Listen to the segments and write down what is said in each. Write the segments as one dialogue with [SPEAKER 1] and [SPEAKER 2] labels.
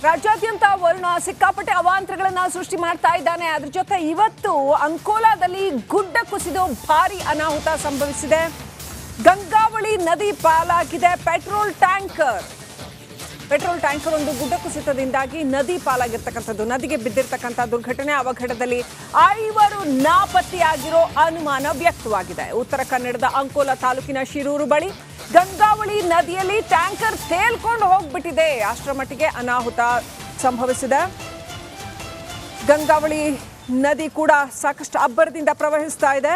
[SPEAKER 1] ರಾಜ್ಯಾದ್ಯಂತ ವರುಣ ಸಿಕ್ಕಾಪಟ್ಟೆ ಅವಾಂತರಗಳನ್ನ ಸೃಷ್ಟಿ ಮಾಡ್ತಾ ಇದ್ದಾನೆ. ಅದ್ರ ಜೊತೆ ಇವತ್ತು ಅಂಕೋಲಾದಲ್ಲಿ ಗುಡ್ಡ ಕುಸಿದು ಭಾರಿ ಅನಾಹುತ ಸಂಭವಿಸಿದೆ. ಗಂಗಾವಳಿ ನದಿ ಪಾಲಾಗಿದೆ. ಪೆಟ್ರೋಲ್ ಟ್ಯಾಂಕರ್ ಒಂದು ಗುಡ್ಡ ಕುಸಿತದಿಂದಾಗಿ ನದಿ ಪಾಲಾಗಿರ್ತಕ್ಕಂಥದ್ದು, ನದಿಗೆ ಬಿದ್ದಿರ್ತಕ್ಕಂಥ ದುರ್ಘಟನೆ. ಅವಘಡದಲ್ಲಿ 5 ನಾಪತ್ತೆಯಾಗಿರೋ ಅನುಮಾನ ವ್ಯಕ್ತವಾಗಿದೆ. ಉತ್ತರ ಕನ್ನಡದ ಅಂಕೋಲಾ ತಾಲೂಕಿನ ಶಿರೂರು ಬಳಿ ಗಂಗಾವಳಿ ನದಿಯಲ್ಲಿ ಟ್ಯಾಂಕರ್ ತೇಲ್ಕೊಂಡು ಹೋಗ್ಬಿಟ್ಟಿದೆ. ಅಷ್ಟರ ಮಟ್ಟಿಗೆ ಅನಾಹುತ ಸಂಭವಿಸಿದೆ. ಗಂಗಾವಳಿ ನದಿ ಕೂಡ ಸಾಕಷ್ಟು ಅಬ್ಬರದಿಂದ ಪ್ರವಹಿಸ್ತಾ ಇದೆ.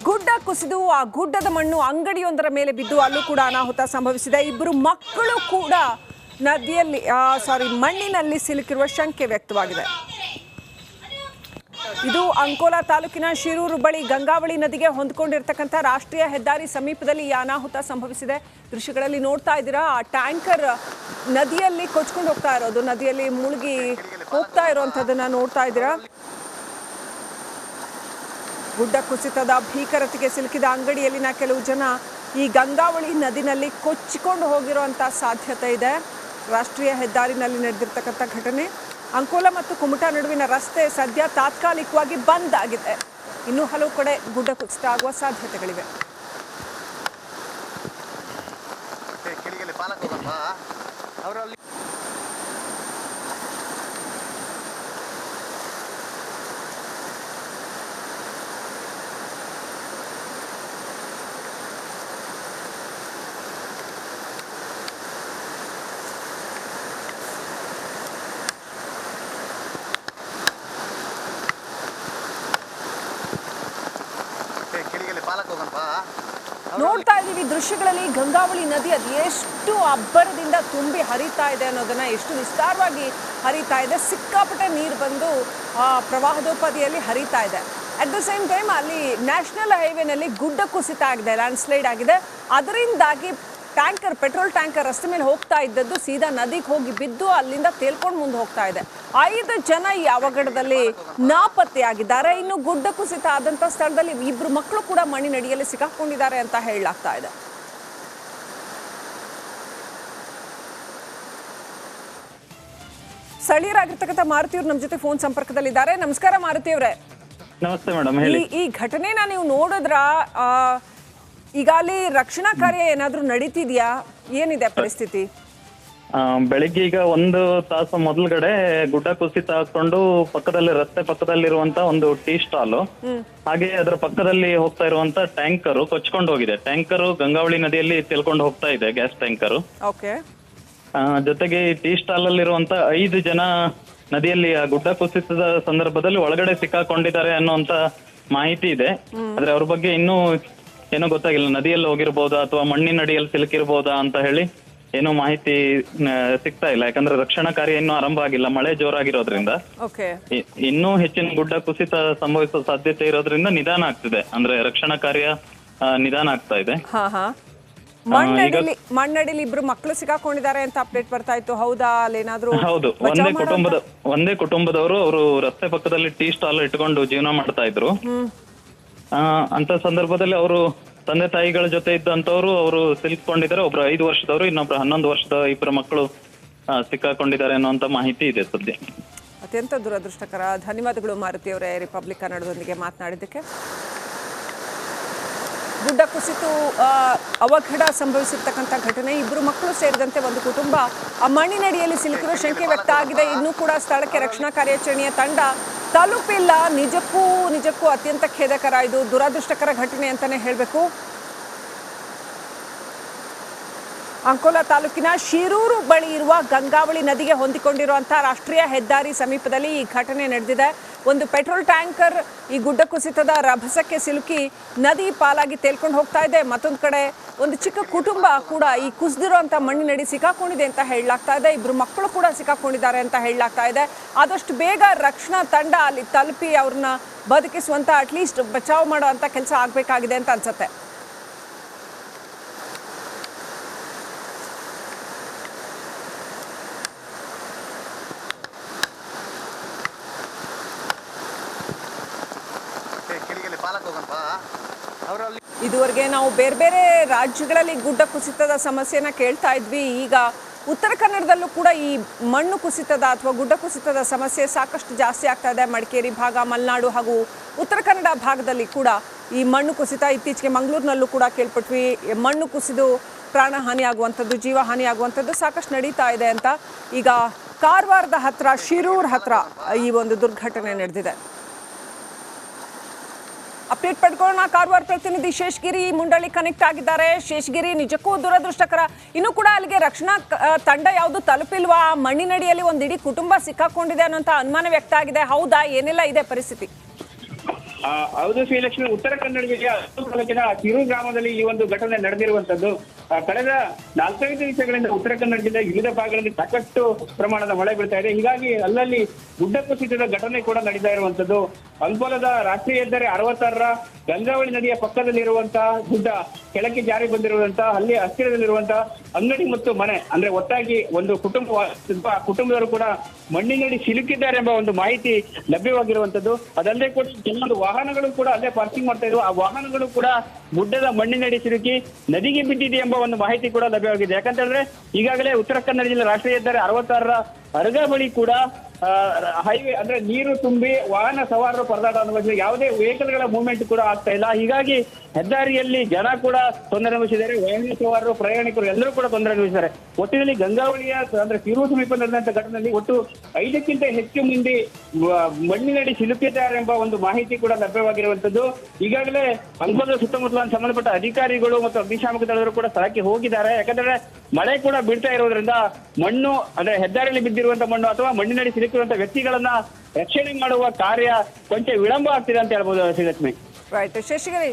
[SPEAKER 1] ಗುಡ್ಡ ಕುಸಿದು ಆ ಗುಡ್ಡದ ಮಣ್ಣು ಅಂಗಡಿಯೊಂದರ ಮೇಲೆ ಬಿದ್ದು ಅಲ್ಲೂ ಕೂಡ ಅನಾಹುತ ಸಂಭವಿಸಿದೆ. 2 ಮಕ್ಕಳು ಕೂಡ ಮಣ್ಣಿನಲ್ಲಿ ಸಿಲುಕಿರುವ ಶಂಕೆ ವ್ಯಕ್ತವಾಗಿದೆ. ಇದು ಅಂಕೋಲಾ ತಾಲೂಕಿನ ಶಿರೂರು ಬಳಿ ಗಂಗಾವಳಿ ನದಿಗೆ ಹೊಂದ್ಕೊಂಡಿರ್ತಕ್ಕಂಥ ರಾಷ್ಟ್ರೀಯ ಹೆದ್ದಾರಿ ಸಮೀಪದಲ್ಲಿ ಈ ಅನಾಹುತ ಸಂಭವಿಸಿದೆ. ದೃಶ್ಯಗಳಲ್ಲಿ ನೋಡ್ತಾ ಇದ್ದೀರಾ, ಆ ಟ್ಯಾಂಕರ್ ನದಿಯಲ್ಲಿ ಕೊಚ್ಕೊಂಡು ಹೋಗ್ತಾ ಇರೋದು, ನದಿಯಲ್ಲಿ ಮುಳುಗಿ ಹೋಗ್ತಾ ಇರುವಂಥದ್ದನ್ನ ನೋಡ್ತಾ ಇದ್ದೀರಾ. ಗುಡ್ಡ ಕುಸಿತದ ಭೀಕರತೆಗೆ ಸಿಲುಕಿದ ಅಂಗಡಿಯಲ್ಲಿನ ಕೆಲವು ಜನ ಈ ಗಂಗಾವಳಿ ನದಿನಲ್ಲಿ ಕೊಚ್ಚಿಕೊಂಡು ಹೋಗಿರುವಂಥ ಸಾಧ್ಯತೆ ಇದೆ. ರಾಷ್ಟ್ರೀಯ ಹೆದ್ದಾರಿನಲ್ಲಿ ನಡೆದಿರ್ತಕ್ಕಂಥ ಘಟನೆ. ಅಂಕೋಲಾ ಮತ್ತು ಕುಮಟಾ ನಡುವಿನ ರಸ್ತೆ ಸದ್ಯ ತಾತ್ಕಾಲಿಕವಾಗಿ ಬಂದ್ ಆಗಿದೆ. ಇನ್ನೂ ಹಲವು ಕಡೆ ಗುಡ್ಡ ಕುಸಿತ ಆಗುವ ಸಾಧ್ಯತೆಗಳಿವೆ. ನೋಡ್ತಾ ಇದ್ದೀವಿ ದೃಶ್ಯಗಳಲ್ಲಿ, ಗಂಗಾವಳಿ ನದಿ ಅದು ಎಷ್ಟು ಅಬ್ಬರದಿಂದ ತುಂಬಿ ಹರಿತಾ ಇದೆ ಅನ್ನೋದನ್ನ, ಎಷ್ಟು ವಿಸ್ತಾರವಾಗಿ ಹರಿತಾ ಇದೆ. ಸಿಕ್ಕಾಪಟ್ಟೆ ನೀರು ಬಂದು ಪ್ರವಾಹದೋಪಾದಿಯಲ್ಲಿ ಹರಿತಾ ಇದೆ. ಅಟ್ ದ ಸೇಮ್ ಟೈಮ್ ಅಲ್ಲಿ ನ್ಯಾಷನಲ್ ಹೈವೇನಲ್ಲಿ ಗುಡ್ಡ ಕುಸಿತ ಆಗಿದೆ, ಲ್ಯಾಂಡ್ ಸ್ಲೈಡ್ ಆಗಿದೆ. ಅದರಿಂದಾಗಿ ಪೆಟ್ರೋಲ್ ಟ್ಯಾಂಕರ್ ರಸ್ತೆ ಮೇಲೆ ಹೋಗ್ತಾ ಇದ್ದದ್ದು ಸೀದಾ ನದಿಗೆ ಹೋಗಿ ಬಿದ್ದು ಅಲ್ಲಿಂದ ತೇಲ್ಕೊಂಡು ಮುಂದೆ ಹೋಗ್ತಾ ಇದೆ. 5 ಜನ ಈ ಅವಘಡದಲ್ಲಿ ನಾಪತ್ತೆಯಾಗಿದ್ದಾರೆ. ಇನ್ನು ಗುಡ್ಡ ಕುಸಿತ ಆದಂಥ ಸ್ಥಳದಲ್ಲಿ 2 ಮಕ್ಕಳು ಕೂಡ ಮಣ್ಣಿನಡಿಯಲ್ಲಿ ಸಿಕ್ಕಾಕೊಂಡಿದ್ದಾರೆ ಅಂತ ಹೇಳಲಾಗ್ತಾ ಇದೆ. ಸ್ಥಳೀಯರಾಗಿರ್ತಕ್ಕಂಥ ಮಾರುತಿಯವರು ನಮ್ಮ ಜೊತೆ ಫೋನ್ ಸಂಪರ್ಕದಲ್ಲಿದ್ದಾರೆ. ನಮಸ್ಕಾರ ಮಾರುತಿ ಅವರೇ.
[SPEAKER 2] ನಮಸ್ತೆ ಮೇಡಮ್.
[SPEAKER 1] ಈ ಘಟನೆನ ನೀವು ನೋಡಿದ್ರ, ಈಗ ಅಲ್ಲಿ ರಕ್ಷಣಾ ಕಾರ್ಯ ಏನಾದ್ರೂ ನಡೀತಿದ್ಯಾ? ಏನಿದೆ ಪರಿಸ್ಥಿತಿ?
[SPEAKER 2] ಬೆಳಿಗ್ಗೆ ಈಗ 1 ತಾಸು ಮೊದಲುಗಡೆ ಗುಡ್ಡ ಕುಸಿತ ಹಾಕೊಂಡು ರಸ್ತೆ ಪಕ್ಕದಲ್ಲಿರುವಂತ ಒಂದು ಟೀ ಸ್ಟಾಲ್, ಹಾಗೆ ಅದರ ಪಕ್ಕದಲ್ಲಿ ಹೋಗ್ತಾ ಇರುವಂತ ಟ್ಯಾಂಕರ್ ಕೊಚ್ಕೊಂಡು ಹೋಗಿದೆ. ಟ್ಯಾಂಕರ್ ಗಂಗಾವಳಿ ನದಿಯಲ್ಲಿ ತೇಲ್ಕೊಂಡು ಹೋಗ್ತಾ ಇದೆ, ಗ್ಯಾಸ್ ಟ್ಯಾಂಕರ್. ಜೊತೆಗೆ ಈ ಟೀ ಸ್ಟಾಲ್ ಅಲ್ಲಿರುವಂತ 5 ಜನ ನದಿಯಲ್ಲಿ ಆ ಗುಡ್ಡ ಕುಸಿತದ ಸಂದರ್ಭದಲ್ಲಿ ಒಳಗಡೆ ಸಿಕ್ಕಾಕೊಂಡಿದ್ದಾರೆ ಅನ್ನುವಂತ ಮಾಹಿತಿ ಇದೆ. ಆದ್ರೆ ಅವ್ರ ಬಗ್ಗೆ ಇನ್ನೂ ಏನೋ ಗೊತ್ತಾಗಿಲ್ಲ. ನದಿಯಲ್ಲಿ ಹೋಗಿರ್ಬೋದಾ ಅಥವಾ ಮಣ್ಣಿನಡಿಯಲ್ಲಿ ಸಿಲುಕಿರ್ಬೋದಾ ಅಂತ ಹೇಳಿ ಏನೋ ಮಾಹಿತಿ ಸಿಗ್ತಾ ಇಲ್ಲ. ಯಾಕಂದ್ರೆ ರಕ್ಷಣಾ ಕಾರ್ಯ ಇನ್ನೂ ಆರಂಭ ಆಗಿಲ್ಲ, ಮಳೆ ಜೋರಾಗಿರೋದ್ರಿಂದ. ಇನ್ನೂ ಹೆಚ್ಚಿನ ಗುಡ್ಡ ಕುಸಿತ ಸಂಭವಿಸುವ ಸಾಧ್ಯತೆ ಇರೋದ್ರಿಂದ ನಿಧಾನ ಆಗ್ತಿದೆ, ಅಂದ್ರೆ ರಕ್ಷಣಾ ಕಾರ್ಯ ನಿಧಾನ ಆಗ್ತಾ ಇದೆ.
[SPEAKER 1] ಮಣ್ಣಡಿಲಿ 2 ಮಕ್ಕಳು ಸಿಕ್ಕಾಕೊಂಡಿದ್ದಾರೆ ಅಂತ ಅಪ್ಡೇಟ್ ಬರ್ತಾ ಇತ್ತು, ಹೌದಾ? ಅಲ್ಲೇನಾದ್ರೂ?
[SPEAKER 2] ಹೌದು, ಒಂದೇ ಕುಟುಂಬದವರು. ಅವರು ರಸ್ತೆ ಪಕ್ಕದಲ್ಲಿ ಟೀ ಸ್ಟಾಲ್ ಇಟ್ಕೊಂಡು ಜೀವನ ಮಾಡ್ತಾ ಇದ್ರು. ಅಂತ ಸಂದರ್ಭದಲ್ಲಿ ಅವರು ತಂದೆ ತಾಯಿಗಳ ಜೊತೆ ಇದ್ದಂತವ್ರು ಅವರು ಸಿಲುಕೊಂಡಿದ್ದಾರೆ. ಒಬ್ರು 5 ವರ್ಷದವರು, ಇನ್ನೊಬ್ರು 11 ವರ್ಷದ 2 ಮಕ್ಕಳು ಸಿಕ್ಕಾಕೊಂಡಿದ್ದಾರೆ ಅನ್ನುವಂತ ಮಾಹಿತಿ ಇದೆ ಸದ್ಯ.
[SPEAKER 1] ಅತ್ಯಂತ ದುರದೃಷ್ಟಕರ. ಧನ್ಯವಾದಗಳು ಮಾರುತಿ ಅವರೇ, ರಿಪಬ್ಲಿಕ್ ಕನ್ನಡದೊಂದಿಗೆ ಮಾತನಾಡಿದ್ದಕ್ಕೆ. ಗುಡ್ಡ ಕುಸಿತು ಅವಘಡ ಸಂಭವಿಸಿರ್ತಕ್ಕಂಥ ಘಟನೆ. 2 ಮಕ್ಕಳು ಸೇರಿದಂತೆ ಒಂದು ಕುಟುಂಬ ಆ ಮಣ್ಣಿನಡಿಯಲ್ಲಿ ಸಿಲುಕಿರುವ ಶಂಕೆ ವ್ಯಕ್ತ ಆಗಿದೆ. ಇನ್ನೂ ಕೂಡ ಸ್ಥಳಕ್ಕೆ ರಕ್ಷಣಾ ಕಾರ್ಯಾಚರಣೆಯ ತಂಡ ತಲುಪಿಲ್ಲ. ನಿಜಕ್ಕೂ ಅತ್ಯಂತ ಖೇದಕರ, ಇದು ದುರದೃಷ್ಟಕರ ಘಟನೆ ಅಂತಾನೆ ಹೇಳಬೇಕು. ಅಂಕೋಲಾ ತಾಲೂಕಿನ ಶಿರೂರು ಬಳಿ ಇರುವ ಗಂಗಾವಳಿ ನದಿಗೆ ಹೊಂದಿಕೊಂಡಿರುವಂತಹ ರಾಷ್ಟ್ರೀಯ ಹೆದ್ದಾರಿ ಸಮೀಪದಲ್ಲಿ ಈ ಘಟನೆ ನಡೆದಿದೆ. ಒಂದು ಪೆಟ್ರೋಲ್ ಟ್ಯಾಂಕರ್ ಈ ಗುಡ್ಡ ಕುಸಿತದ ರಭಸಕ್ಕೆ ಸಿಲುಕಿ ನದಿ ಪಾಲಾಗಿ ತೇಲ್ಕೊಂಡು ಹೋಗ್ತಾ ಇದೆ. ಮತ್ತೊಂದು ಕಡೆ ಒಂದು ಚಿಕ್ಕ ಕುಟುಂಬ ಕೂಡ ಈ ಕುಸಿದಿರುವಂತಹ ಮಣ್ಣಿನಡಿ ಸಿಕ್ಕಾಕೊಂಡಿದೆ ಅಂತ ಹೇಳಲಾಗ್ತಾ ಇದೆ. 2 ಮಕ್ಕಳು ಕೂಡ ಸಿಕ್ಕಾಕೊಂಡಿದ್ದಾರೆ ಅಂತ ಹೇಳಲಾಗ್ತಾ ಇದೆ. ಆದಷ್ಟು ಬೇಗ ರಕ್ಷಣಾ ತಂಡ ಅಲ್ಲಿ ತಲುಪಿ ಅವ್ರನ್ನ ಬದುಕಿಸುವಂತ, ಅಟ್ಲೀಸ್ಟ್ ಬಚಾವ್ ಮಾಡುವಂತ ಕೆಲಸ ಆಗ್ಬೇಕಾಗಿದೆ ಅಂತ ಅನ್ಸುತ್ತೆ. ಇದುವರೆಗೆ ನಾವು ಬೇರೆ ಬೇರೆ ರಾಜ್ಯಗಳಲ್ಲಿ ಗುಡ್ಡ ಕುಸಿತದ ಸಮಸ್ಯೆನ ಕೇಳ್ತಾ ಇದ್ವಿ. ಈಗ ಉತ್ತರ ಕನ್ನಡದಲ್ಲೂ ಕೂಡ ಈ ಮಣ್ಣು ಕುಸಿತದ ಅಥವಾ ಗುಡ್ಡ ಕುಸಿತದ ಸಮಸ್ಯೆ ಸಾಕಷ್ಟು ಜಾಸ್ತಿ ಆಗ್ತಾ ಇದೆ. ಮಡಿಕೇರಿ ಭಾಗ, ಮಲೆನಾಡು ಹಾಗೂ ಉತ್ತರ ಕನ್ನಡ ಭಾಗದಲ್ಲಿ ಕೂಡ ಈ ಮಣ್ಣು ಕುಸಿತ ಇತ್ತೀಚೆಗೆ ಮಂಗಳೂರಿನಲ್ಲೂ ಕೂಡ ಕೇಳ್ಪಟ್ವಿ. ಮಣ್ಣು ಕುಸಿದು ಪ್ರಾಣ ಹಾನಿ ಆಗುವಂಥದ್ದು, ಜೀವ ಹಾನಿ ಆಗುವಂಥದ್ದು ಸಾಕಷ್ಟು ನಡೀತಾ ಇದೆ ಅಂತ. ಈಗ ಕಾರವಾರದ ಹತ್ರ, ಶಿರೂರ್ ಹತ್ರ ಈ ಒಂದು ದುರ್ಘಟನೆ ನಡೆದಿದೆ. ಅಪ್ಡೇಟ್ ಪಡ್ಕೊಳ್ಳೋಣ. ಕಾರವಾರ ಪ್ರತಿನಿಧಿ ಶೇಷಗಿರಿ ಮುಂಡಳ್ಳಿ ಕನೆಕ್ಟ್ ಆಗಿದ್ದಾರೆ. ಶೇಷಗಿರಿ, ನಿಜಕ್ಕೂ ದುರದೃಷ್ಟಕರ. ಇನ್ನೂ ಕೂಡ ಅಲ್ಲಿಗೆ ರಕ್ಷಣಾ ತಂಡ ಯಾವುದು ತಲುಪಿಲ್ವಾ? ಮಣ್ಣಿನಡಿಯಲ್ಲಿ ಒಂದು ಇಡೀ ಕುಟುಂಬ ಸಿಕ್ಕಾಕೊಂಡಿದೆ ಅನ್ನೋಂಥ ಅನುಮಾನ ವ್ಯಕ್ತ ಆಗಿದೆ. ಹೌದಾ? ಏನೆಲ್ಲ ಇದೆ ಪರಿಸ್ಥಿತಿ?
[SPEAKER 3] ಹೌದು ಶ್ರೀಲಕ್ಷ್ಮಿ, ಉತ್ತರ ಕನ್ನಡ ಜಿಲ್ಲೆಯ ತಾಲೂಕಿನ ಶಿರೂರು ಗ್ರಾಮದಲ್ಲಿ ಈ ಒಂದು ಘಟನೆ ನಡೆದಿರುವಂತದ್ದು. ಕಳೆದ 4-5 ದಿವಸಗಳಿಂದ ಉತ್ತರ ಕನ್ನಡ ಜಿಲ್ಲೆಯ ವಿವಿಧ ಭಾಗಗಳಲ್ಲಿ ಸಾಕಷ್ಟು ಪ್ರಮಾಣದ ಮಳೆ ಬೀಳ್ತಾ ಇದೆ. ಹೀಗಾಗಿ ಅಲ್ಲಲ್ಲಿ ಗುಡ್ಡ ಕುಸಿತದ ಘಟನೆ ಕೂಡ ನಡೀತಾ ಇರುವಂತದ್ದು. ಅಂಕೋಲದ ರಾಷ್ಟ್ರೀಯ ಹೆದ್ದಾರಿ 66ರ ಗಂಗಾವಳಿ ನದಿಯ ಪಕ್ಕದಲ್ಲಿರುವಂತಹ ಗುಡ್ಡ ಕೆಳಕ್ಕೆ ಜಾರಿ ಬಂದಿರುವಂತಹ, ಅಲ್ಲಿ ಹತ್ತಿರದಲ್ಲಿರುವಂತಹ ಅಂಗಡಿ ಮತ್ತು ಮನೆ, ಅಂದ್ರೆ ಒಟ್ಟಾಗಿ ಒಂದು ಕುಟುಂಬದವರು ಕೂಡ ಮಣ್ಣಿನಡಿ ಸಿಲುಕಿದ್ದಾರೆ ಎಂಬ ಒಂದು ಮಾಹಿತಿ ಲಭ್ಯವಾಗಿರುವಂತದ್ದು. ಅದಲ್ಲದೆ ಕೂಡ ಕೆಲವೊಂದು ವಾಹನಗಳು ಕೂಡ ಅಲ್ಲೇ ಪಾರ್ಕಿಂಗ್ ಮಾಡ್ತಾ ಇದ್ವು. ಆ ವಾಹನಗಳು ಕೂಡ ಗುಡ್ಡದ ಮಣ್ಣಿನಡಿ ಸಿಲುಕಿ ನದಿಗೆ ಬಿದ್ದಿದೆ ಎಂಬ ಒಂದು ಮಾಹಿತಿ ಕೂಡ ಲಭ್ಯವಾಗಿದೆ. ಯಾಕಂತಂದ್ರೆ ಈಗಾಗಲೇ ಉತ್ತರ ಕನ್ನಡ ಜಿಲ್ಲೆ ರಾಷ್ಟ್ರೀಯ ಹೆದ್ದಾರಿ 66ರ ಅರ್ಗ ಬಳಿ ಕೂಡ ಹೈವೇ ಅಂದ್ರೆ ನೀರು ತುಂಬಿ ವಾಹನ ಸವಾರರು ಪರದಾಟ ಅನುಭವಿಸಿದೆ. ಯಾವುದೇ ವೆಹಿಕಲ್ಗಳ ಮೂವ್ಮೆಂಟ್ ಕೂಡ ಆಗ್ತಾ ಇಲ್ಲ. ಹೀಗಾಗಿ ಹೆದ್ದಾರಿಯಲ್ಲಿ ಜನ ಕೂಡ ತೊಂದರೆ ಅನುಭವಿಸಿದ್ದಾರೆ. ವಾಹನ ಸವಾರರು, ಪ್ರಯಾಣಿಕರು ಎಲ್ಲರೂ ಕೂಡ ತೊಂದರೆ ಅನುಭವಿಸಿದ್ದಾರೆ. ಒಟ್ಟಿನಲ್ಲಿ ಗಂಗಾವಳಿಯ ಅಂದ್ರೆ ಶಿರೂರು ಸಮೀಪ ನಡೆದಂತ ಘಟನೆಯಲ್ಲಿ ಒಟ್ಟು 5ಕ್ಕಿಂತ ಹೆಚ್ಚು ಮಂದಿ ಮಣ್ಣಿನಡಿ ಸಿಲುಕಿದ್ದಾರೆ ಎಂಬ ಒಂದು ಮಾಹಿತಿ ಕೂಡ ಲಭ್ಯವಾಗಿರುವಂತದ್ದು. ಈಗಾಗಲೇ ಅಂಕೋಲದ ಸುತ್ತಮುತ್ತಲ ಸಂಬಂಧಪಟ್ಟ ಅಧಿಕಾರಿಗಳು ಮತ್ತು ಅಗ್ನಿಶಾಮಕ ದಳದವರು ಕೂಡ ಸ್ಥಳಕ್ಕೆ ಹೋಗಿದ್ದಾರೆ. ಯಾಕಂದ್ರೆ ಮಳೆ ಕೂಡ ಬೀಳ್ತಾ ಇರೋದ್ರಿಂದ ಮಣ್ಣು ಅಂದ್ರೆ ಹೆದ್ದಾರಿಯಲ್ಲಿ ಬಿದ್ದಿರುವಂತಹ ಮಣ್ಣು ಅಥವಾ ಮಣ್ಣಿನಡಿ ಸಿಲುಕಿರುವಂತಹ ವ್ಯಕ್ತಿಗಳನ್ನ ರಕ್ಷಣೆ ಮಾಡುವ ಕಾರ್ಯ ಕೊಂಚ ವಿಳಂಬ ಆಗ್ತಿದೆ ಅಂತ ಹೇಳ್ಬೋದು ಶ್ರೀಲಕ್ಷ್ಮಿ.
[SPEAKER 1] ರೈಟ್ ಶೇಷಗಿರಿ.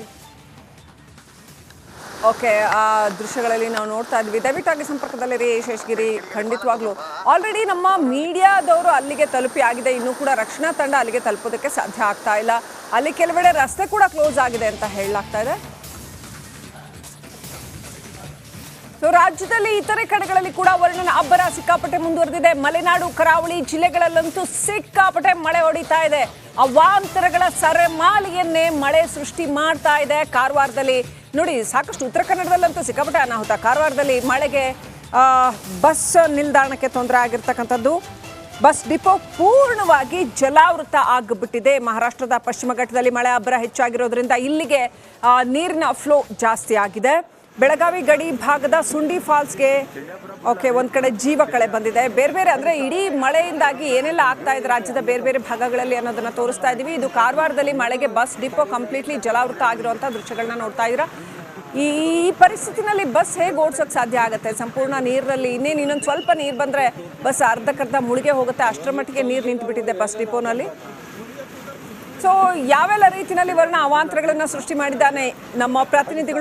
[SPEAKER 1] ಓಕೆ, ಆ ದೃಶ್ಯಗಳಲ್ಲಿ ನಾವು ನೋಡ್ತಾ ಇದ್ವಿ. ದಯವಿಟ್ಟಾಗಿ ಸಂಪರ್ಕದಲ್ಲಿರಿ ಶೇಷಗಿರಿ. ಖಂಡಿತವಾಗ್ಲೂ ಆಲ್ರೆಡಿ ನಮ್ಮ ಮೀಡಿಯಾದವರು ಅಲ್ಲಿಗೆ ತಲುಪಿ ಆಗಿದೆ. ಇನ್ನೂ ಕೂಡ ರಕ್ಷಣಾ ತಂಡ ಅಲ್ಲಿಗೆ ತಲುಪೋದಕ್ಕೆ ಸಾಧ್ಯ ಆಗ್ತಾ ಇಲ್ಲ. ಅಲ್ಲಿ ಕೆಲವೆಡೆ ರಸ್ತೆ ಕೂಡ ಕ್ಲೋಸ್ ಆಗಿದೆ ಅಂತ ಹೇಳಲಾಗ್ತಾ ಇದೆ. ಸೊ ರಾಜ್ಯದಲ್ಲಿ ಇತರೆ ಕಡೆಗಳಲ್ಲಿ ಕೂಡ ವರ್ಣನ ಅಬ್ಬರ ಸಿಕ್ಕಾಪಟ್ಟೆ ಮುಂದುವರೆದಿದೆ. ಮಲೆನಾಡು, ಕರಾವಳಿ ಜಿಲ್ಲೆಗಳಲ್ಲಂತೂ ಸಿಕ್ಕಾಪಟ್ಟೆ ಮಳೆ ಹೊಡಿತಾ ಇದೆ. ಅವಾಂತರಗಳ ಸರಮಾಲೆಯನ್ನೇ ಮಳೆ ಸೃಷ್ಟಿ ಮಾಡ್ತಾ ಇದೆ. ಕಾರವಾರದಲ್ಲಿ ನೋಡಿ, ಸಾಕಷ್ಟು ಉತ್ತರ ಕನ್ನಡದಲ್ಲಂತೂ ಸಿಕ್ಕಾಪಟ್ಟೆ ಅನಾಹುತ. ಕಾರವಾರದಲ್ಲಿ ಮಳೆಗೆ ಬಸ್ ನಿಲ್ದಾಣಕ್ಕೆ ತೊಂದರೆ ಆಗಿರ್ತಕ್ಕಂಥದ್ದು. ಬಸ್ ಡಿಪೋ ಪೂರ್ಣವಾಗಿ ಜಲಾವೃತ ಆಗಿಬಿಟ್ಟಿದೆ. ಮಹಾರಾಷ್ಟ್ರದ ಪಶ್ಚಿಮ ಘಟ್ಟದಲ್ಲಿ ಮಳೆ ಅಬ್ಬರ ಹೆಚ್ಚಾಗಿರೋದ್ರಿಂದ ಇಲ್ಲಿಗೆ ನೀರಿನ ಫ್ಲೋ ಜಾಸ್ತಿ ಆಗಿದೆ. ಬೆಳಗಾವಿ ಗಡಿ ಭಾಗದ ಸುಂಡಿ ಫಾಲ್ಸ್ಗೆ ಒಂದು ಕಡೆ ಜೀವ ಕಳೆ ಬಂದಿದೆ. ಬೇರೆ ಬೇರೆ ಅಂದರೆ ಇಡೀ ಮಳೆಯಿಂದಾಗಿ ಏನೆಲ್ಲ ಆಗ್ತಾ ಇದೆ ರಾಜ್ಯದ ಬೇರೆ ಬೇರೆ ಭಾಗಗಳಲ್ಲಿ ಅನ್ನೋದನ್ನು ತೋರಿಸ್ತಾ ಇದ್ದೀವಿ. ಇದು ಕಾರವಾರದಲ್ಲಿ ಮಳೆಗೆ ಬಸ್ ಡಿಪೋ ಕಂಪ್ಲೀಟ್ಲಿ ಜಲಾವೃತ ಆಗಿರುವಂಥ ದೃಶ್ಯಗಳನ್ನ ನೋಡ್ತಾ ಇದ್ದೀರಾ. ಈ ಪರಿಸ್ಥಿತಿನಲ್ಲಿ ಬಸ್ ಹೇಗೆ ಓಡಿಸೋಕೆ ಸಾಧ್ಯ ಆಗುತ್ತೆ? ಸಂಪೂರ್ಣ ನೀರಲ್ಲಿ ಇನ್ನೊಂದು ಸ್ವಲ್ಪ ನೀರು ಬಂದರೆ ಬಸ್ ಅರ್ಧಕ್ಕರ್ಧ ಮುಳುಗೆ ಹೋಗುತ್ತೆ. ಅಷ್ಟರ ಮಟ್ಟಿಗೆ ನೀರು ನಿಂತುಬಿಟ್ಟಿದೆ ಬಸ್ ಡಿಪೋನಲ್ಲಿ. ಸೊ ಯಾವೆಲ್ಲ ರೀತಿಯಲ್ಲಿ ವರ್ಣ ಅವಾಂತರಗಳನ್ನು ಸೃಷ್ಟಿ ಮಾಡಿದ್ದಾನೆ ನಮ್ಮ ಪ್ರತಿನಿಧಿಗಳು